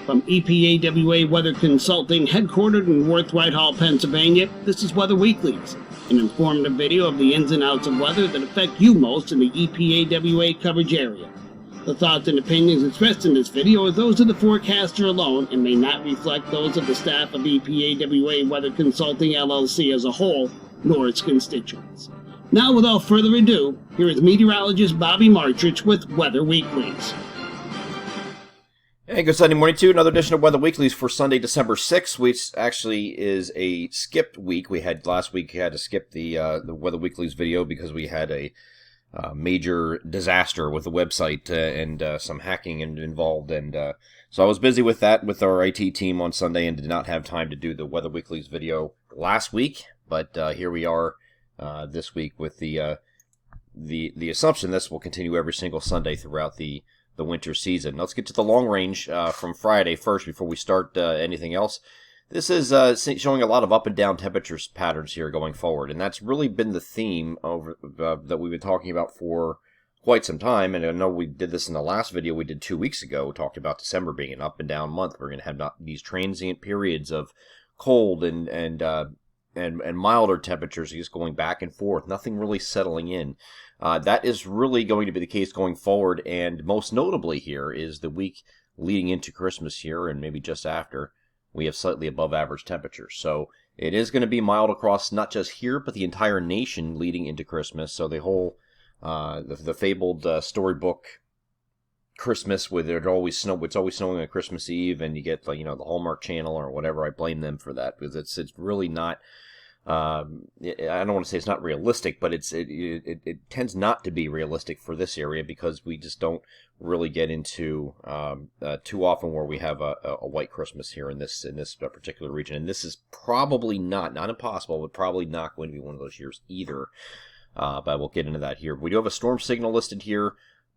From EPAWA Weather Consulting, headquartered in Worth Whitehall, Pennsylvania, this is Weather Weeklies, an informative video of the ins and outs of weather that affect you most in the EPAWA coverage area. The thoughts and opinions expressed in this video are those of the forecaster alone and may not reflect those of the staff of EPAWA Weather Consulting LLC as a whole, nor its constituents. Now, without further ado, here is meteorologist Bobby Martrich with Weather Weeklies. Hey, good Sunday morning to another edition of Weather Weeklies for Sunday, December 6th, which actually is a skipped week. Last week we had to skip the Weather Weeklies video because we had a major disaster with the website and some hacking involved, and so I was busy with that with our IT team on Sunday and did not have time to do the Weather Weeklies video last week. But here we are this week with the assumption this will continue every single Sunday throughout the winter season. Let's get to the long range from Friday first before we start anything else. This is showing a lot of up and down temperatures patterns here going forward, and that's really been the theme over that we've been talking about for quite some time. And I know we did this in the last video we did 2 weeks ago. We talked about December being an up and down month. We're going to have these transient periods of cold and milder temperatures just going back and forth, nothing really settling in. That is really going to be the case going forward, and most notably here is the week leading into Christmas here, and maybe just after, we have slightly above average temperatures. So it is going to be mild across not just here, but the entire nation leading into Christmas. So the whole, the fabled storybook Christmas with it's always snowing on Christmas Eve, and you get the Hallmark Channel or whatever. I blame them for that because it's really not. I don't want to say it's not realistic, but it tends not to be realistic for this area because we just don't really get into too often where we have a white Christmas here in this particular region. And this is probably not impossible, but probably not going to be one of those years either. But we'll get into that here. We do have a storm signal listed here.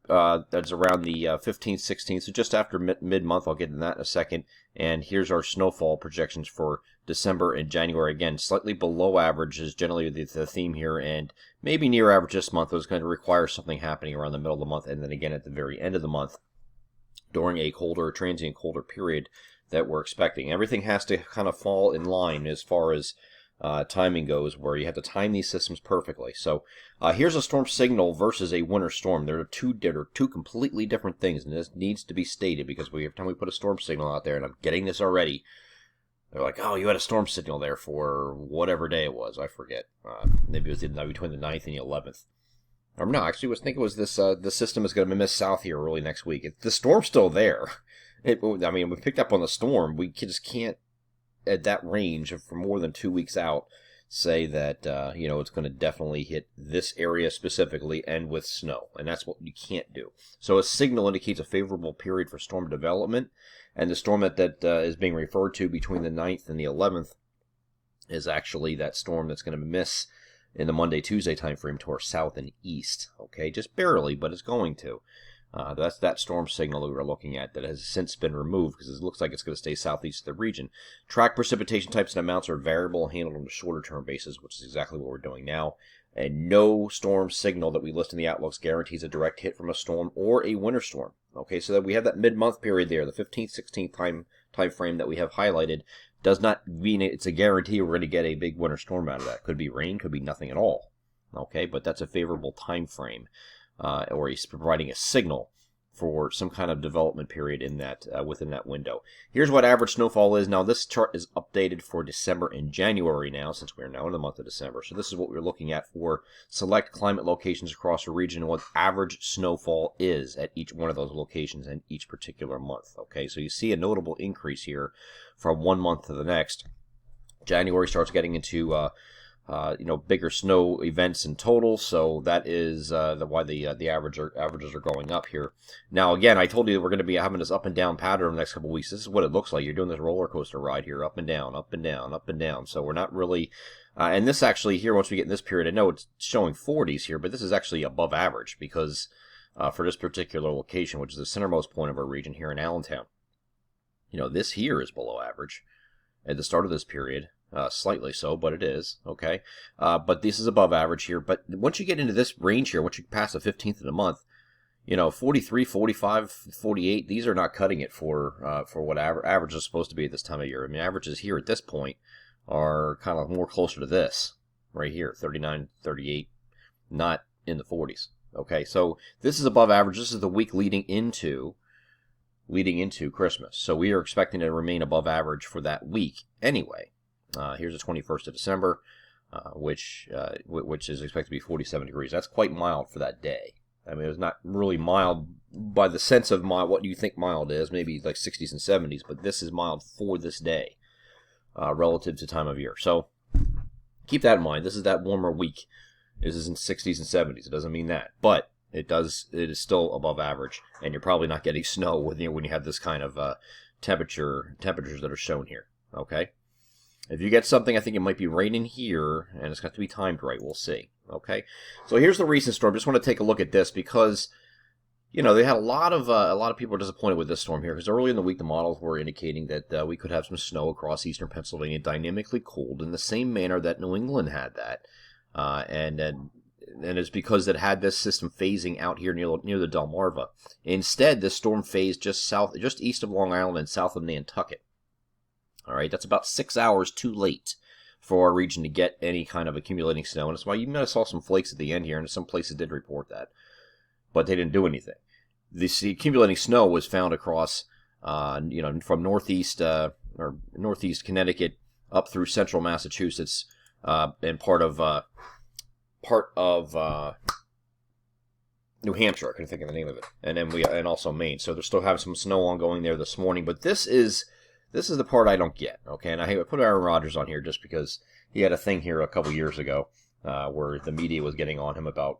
That's around the 15th, 16th, so just after mid-month. I'll get into that in a second. And here's our snowfall projections for December and January. Again, slightly below average is generally the theme here, and maybe near average this month. It's going to require something happening around the middle of the month, and then again at the very end of the month during a transient colder period that we're expecting. Everything has to kind of fall in line as far as timing goes, where you have to time these systems perfectly. So here's a storm signal versus a winter storm. There are two completely different things, and this needs to be stated because every time we put a storm signal out there, and I'm getting this already, they're like, oh, you had a storm signal there for whatever day it was. I forget. Maybe it was between the 9th and the 11th. Or no, actually, I was thinking it was this. The system is going to miss south here early next week. The storm's still there. We picked up on the storm. We just can't, at that range for more than 2 weeks out, say that it's going to definitely hit this area specifically and with snow, and that's what you can't do. So a signal indicates a favorable period for storm development, and the storm that is being referred to between the 9th and the 11th is actually that storm that's going to miss in the Monday-Tuesday time frame to our south and east. Okay, just barely, but it's going to. That's that storm signal that we were looking at that has since been removed because it looks like it's going to stay southeast of the region. Track precipitation types and amounts are variable and handled on a shorter term basis, which is exactly what we're doing now. And no storm signal that we list in the outlooks guarantees a direct hit from a storm or a winter storm. Okay, so that we have that mid-month period there, the 15th, 16th time frame that we have highlighted, does not mean it's a guarantee we're going to get a big winter storm out of that. Could be rain, could be nothing at all. Okay, but that's a favorable time frame. Or he's providing a signal for some kind of development period in that within that window. Here's what average snowfall is. Now, this chart is updated for December and January now, since we're now in the month of December. So this is what we're looking at for select climate locations across the region and what average snowfall is at each one of those locations in each particular month. Okay, so you see a notable increase here from one month to the next. January starts getting into bigger snow events in total, so that is why the averages are going up here. Now, again, I told you that we're going to be having this up and down pattern in the next couple of weeks. This is what it looks like. You're doing this roller coaster ride here, up and down, up and down, up and down. So we're not really, and this actually here, once we get in this period, I know it's showing 40s here, but this is actually above average because for this particular location, which is the centermost point of our region here in Allentown, this here is below average at the start of this period. Slightly so, but it is, okay? But this is above average here. But once you get into this range here, once you pass the 15th of the month, 43, 45, 48, these are not cutting it for what average is supposed to be at this time of year. I mean, averages here at this point are kind of more closer to this right here, 39, 38, not in the 40s. Okay, so this is above average. This is the week leading into Christmas. So we are expecting to remain above average for that week anyway. Here's the 21st of December, which is expected to be 47 degrees. That's quite mild for that day. I mean, it was not really mild by the sense of mild, what you think mild is, maybe like 60s and 70s, but this is mild for this day relative to time of year. So keep that in mind. This is that warmer week. This is in 60s and 70s. It doesn't mean that, but it is still above average, and you're probably not getting snow when you have this kind of temperatures that are shown here. Okay, if you get something, I think it might be raining here, and it's got to be timed right. We'll see. Okay, so here's the recent storm. Just want to take a look at this because they had a lot of people are disappointed with this storm here because early in the week the models were indicating that we could have some snow across eastern Pennsylvania, dynamically cooled in the same manner that New England had that, and it's because it had this system phasing out here near the Delmarva. Instead, this storm phased just east of Long Island and south of Nantucket. All right, that's about 6 hours too late for our region to get any kind of accumulating snow, and that's why you might have saw some flakes at the end here, and some places did report that, but they didn't do anything. The accumulating snow was found across, from northeast Connecticut up through central Massachusetts, and part of New Hampshire. I couldn't think of the name of it, and also Maine. So they're still having some snow ongoing there this morning, but this is the part I don't get. Okay, and I put Aaron Rodgers on here just because he had a thing here a couple years ago where the media was getting on him about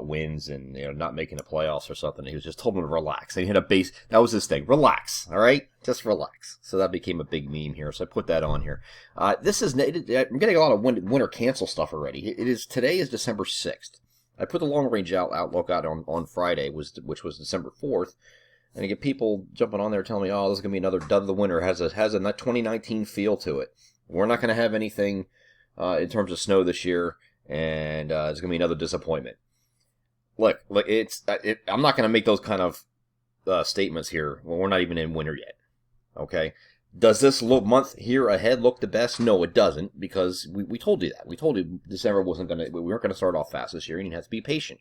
wins and not making the playoffs or something. He was just told him to relax. And he hit a base. That was his thing. Relax. All right, just relax. So that became a big meme here. So I put that on here. I'm getting a lot of winter cancel stuff already. Today is December 6th. I put the long range outlook out on Friday, which was December 4th. And I get people jumping on there telling me, "Oh, this is gonna be another dud of the winter. Has a 2019 feel to it. We're not gonna have anything in terms of snow this year, and it's gonna be another disappointment." Look, I'm not gonna make those kind of statements here when we're not even in winter yet. Okay, does this month here ahead look the best? No, it doesn't, because we told you that. We told you December we weren't gonna start off fast this year, and you have to be patient.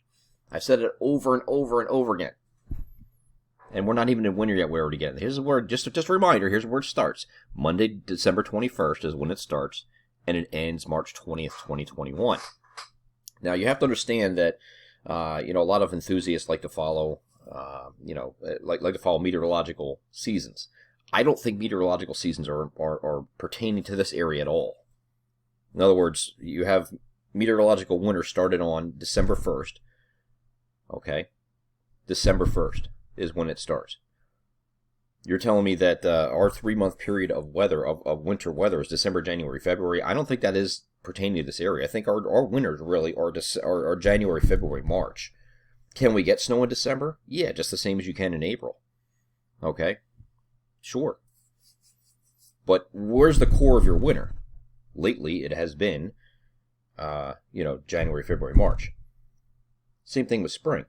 I've said it over and over and over again. And we're not even in winter yet. We're already getting. Here's where just a reminder. Here's where it starts. Monday, December 21st is when it starts, and it ends March 20th, 2021. Now you have to understand that a lot of enthusiasts like to follow like to follow meteorological seasons. I don't think meteorological seasons are pertaining to this area at all. In other words, you have meteorological winter started on December 1st. Okay, December 1st. Is when it starts. You're telling me that our 3-month period of weather, of winter weather, is December, January, February. I don't think that is pertaining to this area. I think our winters really are January, February, March. Can we get snow in December? Yeah, just the same as you can in April. Okay, sure. But where's the core of your winter? Lately, it has been, January, February, March. Same thing with spring.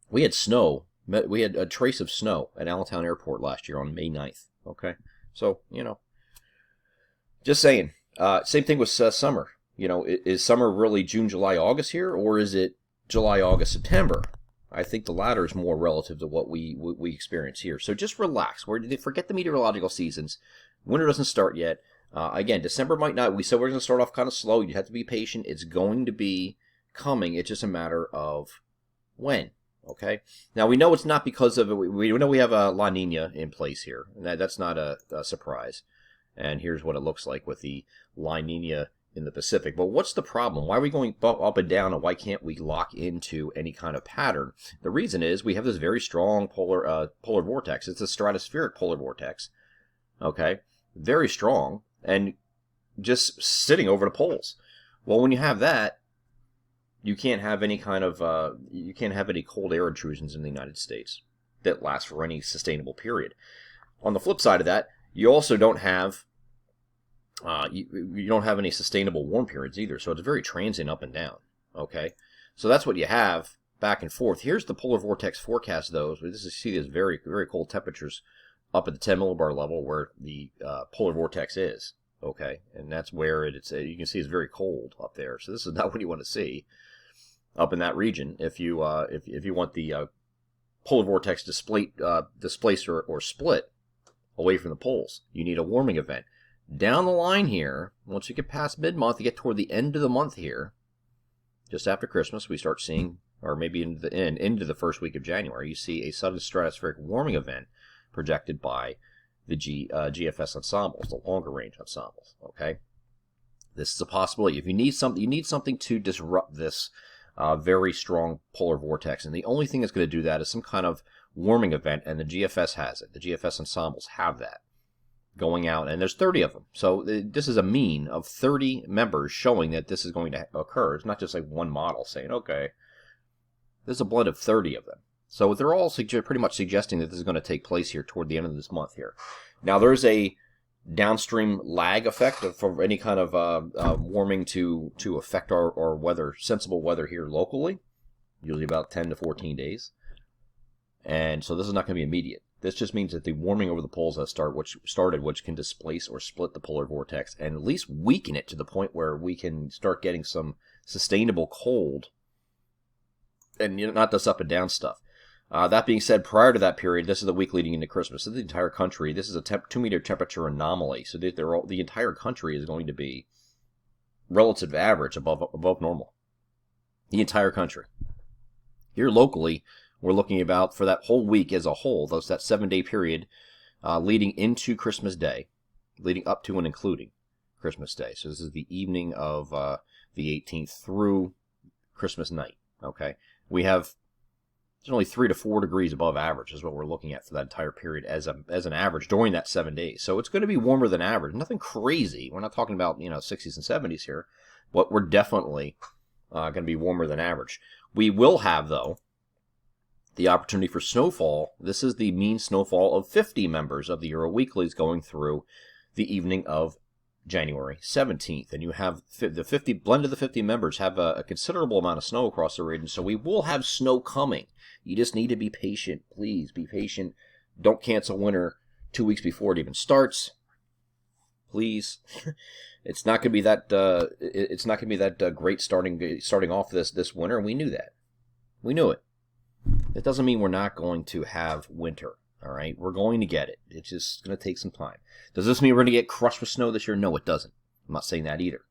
We had snow. We had a trace of snow at Allentown Airport last year on May 9th. Okay, so just saying. Same thing with summer. Is summer really June, July, August here, or is it July, August, September? I think the latter is more relative to what we experience here. So just relax. Forget the meteorological seasons. Winter doesn't start yet. Again, December might not. We said we're going to start off kind of slow. You have to be patient. It's going to be coming. It's just a matter of when. Okay. Now we know it's not because of it. We know we have a La Nina in place here, and that's not a surprise. And here's what it looks like with the La Nina in the Pacific. But what's the problem? Why are we going up and down, and why can't we lock into any kind of pattern? The reason is we have this very strong polar vortex. It's a stratospheric polar vortex. Okay, very strong, and just sitting over the poles. Well, when you have that, you can't have any kind of cold air intrusions in the United States that last for any sustainable period. On the flip side of that, you also don't have you don't have any sustainable warm periods either. So it's very transient up and down. Okay, so that's what you have back and forth. Here's the polar vortex forecast, though. This is, see these very, very cold temperatures up at the 10 millibar level where the polar vortex is. Okay, and that's where it's. You can see it's very cold up there. So this is not what you want to see up in that region. If you want the polar vortex displaced or split away from the poles, you need a warming event. Down the line here, once you get past mid-month, you get toward the end of the month here, just after Christmas, we start seeing, or maybe into the first week of January, you see a sudden stratospheric warming event projected by the GFS ensembles, the longer range ensembles. Okay, this is a possibility. If you need something to disrupt this very strong polar vortex, and the only thing that's going to do that is some kind of warming event, and the GFS has it. The GFS ensembles have that going out, and there's 30 of them. So this is a mean of 30 members showing that this is going to occur. It's not just like one model saying, okay, there's a blend of 30 of them. So they're all pretty much suggesting that this is going to take place here toward the end of this month here. Now there's a downstream lag effect for any kind of warming to affect our weather, sensible weather here locally, usually about 10 to 14 days. And so this is not going to be immediate. This just means that the warming over the poles has started, which can displace or split the polar vortex and at least weaken it to the point where we can start getting some sustainable cold and not this up and down stuff. That being said, prior to that period, this is the week leading into Christmas. So the entire country, this is a 2-meter temperature anomaly. So the entire country is going to be relative average above normal. The entire country. Here locally, we're looking about for that whole week as a whole, that 7-day period leading into Christmas Day, leading up to and including Christmas Day. So this is the evening of the 18th through Christmas night. Okay, we have only 3 to 4 degrees above average is what we're looking at for that entire period as an average during that 7 days. So it's going to be warmer than average. Nothing crazy. We're not talking about 60s and 70s here, but we're definitely going to be warmer than average. We will have, though, the opportunity for snowfall. This is the mean snowfall of 50 members of the Euro Weeklies going through the evening of January 17th. And you have the 50 blend of the 50 members have a considerable amount of snow across the region. So we will have snow coming. You just need to be patient. Please be patient. Don't cancel winter 2 weeks before it even starts. Please. It's not going to be that. It's not going to be that great starting off this winter. And we knew that. We knew it. It doesn't mean we're not going to have winter, all right? We're going to get it. It's just going to take some time. Does this mean we're going to get crushed with snow this year? No, it doesn't. I'm not saying that either.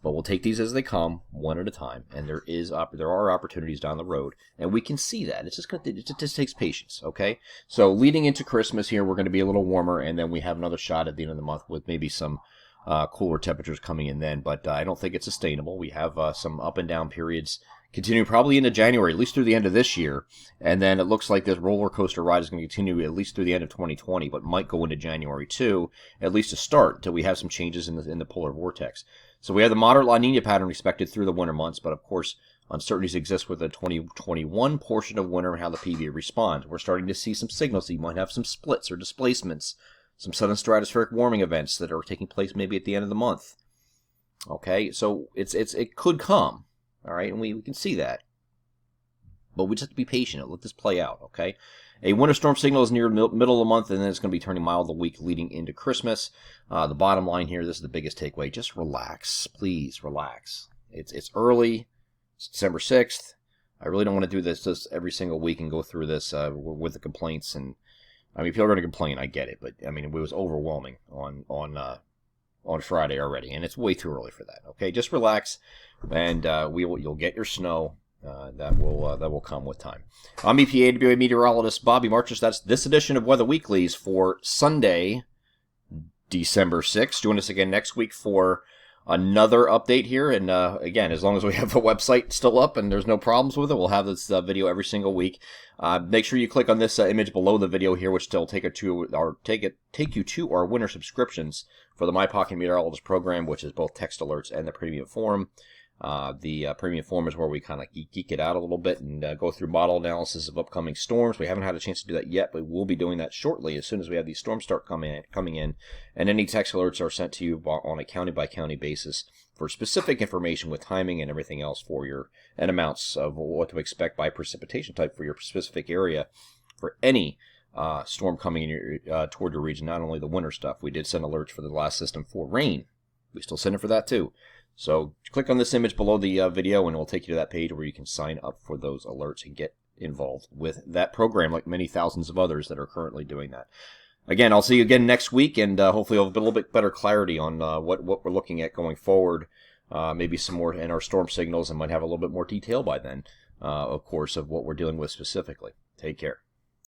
But we'll take these as they come, one at a time, and there are opportunities down the road, and we can see that. It just takes patience, okay? So leading into Christmas here, we're going to be a little warmer, and then we have another shot at the end of the month with maybe some cooler temperatures coming in then, but I don't think it's sustainable. We have some up and down periods continue probably into January, at least through the end of this year. And then it looks like this roller coaster ride is going to continue at least through the end of 2020, but might go into January too, at least to start, until we have some changes in the polar vortex. So we have the moderate La Nina pattern expected through the winter months, but of course, uncertainties exist with the 2021 portion of winter and how the PVA responds. We're starting to see some signals that you might have some splits or displacements, some sudden stratospheric warming events that are taking place maybe at the end of the month. Okay, so it could come. All right, and we can see that. But we just have to be patient. Let this play out, okay? A winter storm signal is near the middle of the month, and then it's going to be turning mild the week leading into Christmas. The bottom line here, this is the biggest takeaway. Just relax. Please relax. It's early. It's December 6th. I really don't want to do this every single week and go through this with the complaints. And I mean, people are going to complain. I get it. But, I mean, it was overwhelming on Friday already, and it's way too early for that. Okay, just relax, and you'll get your snow. That will come with time. I'm EPAWA meteorologist Bobby Marchus. That's this edition of Weather Weeklies for Sunday, December 6th. Join us again next week for another update here. And again, as long as we have the website still up and there's no problems with it, we'll have this video every single week. Make sure you click on this image below the video here, which will take you to our winter subscriptions for the My Pocket Meteorologist program, which is both text alerts and the premium forum. The premium forum is where we kind of geek it out a little bit and go through model analysis of upcoming storms. We haven't had a chance to do that yet, but we'll be doing that shortly as soon as we have these storms start coming in. And any text alerts are sent to you on a county-by-county basis for specific information with timing and everything else for your, and amounts of what to expect by precipitation type for your specific area for any storm coming in toward your region, not only the winter stuff. We did send alerts for the last system for rain. We still send it for that too. So click on this image below the video and it will take you to that page where you can sign up for those alerts and get involved with that program, like many thousands of others that are currently doing that. Again, I'll see you again next week, and hopefully I'll have a little bit better clarity on what we're looking at going forward. Maybe some more in our storm signals, and might have a little bit more detail by then, of course, of what we're dealing with specifically. Take care.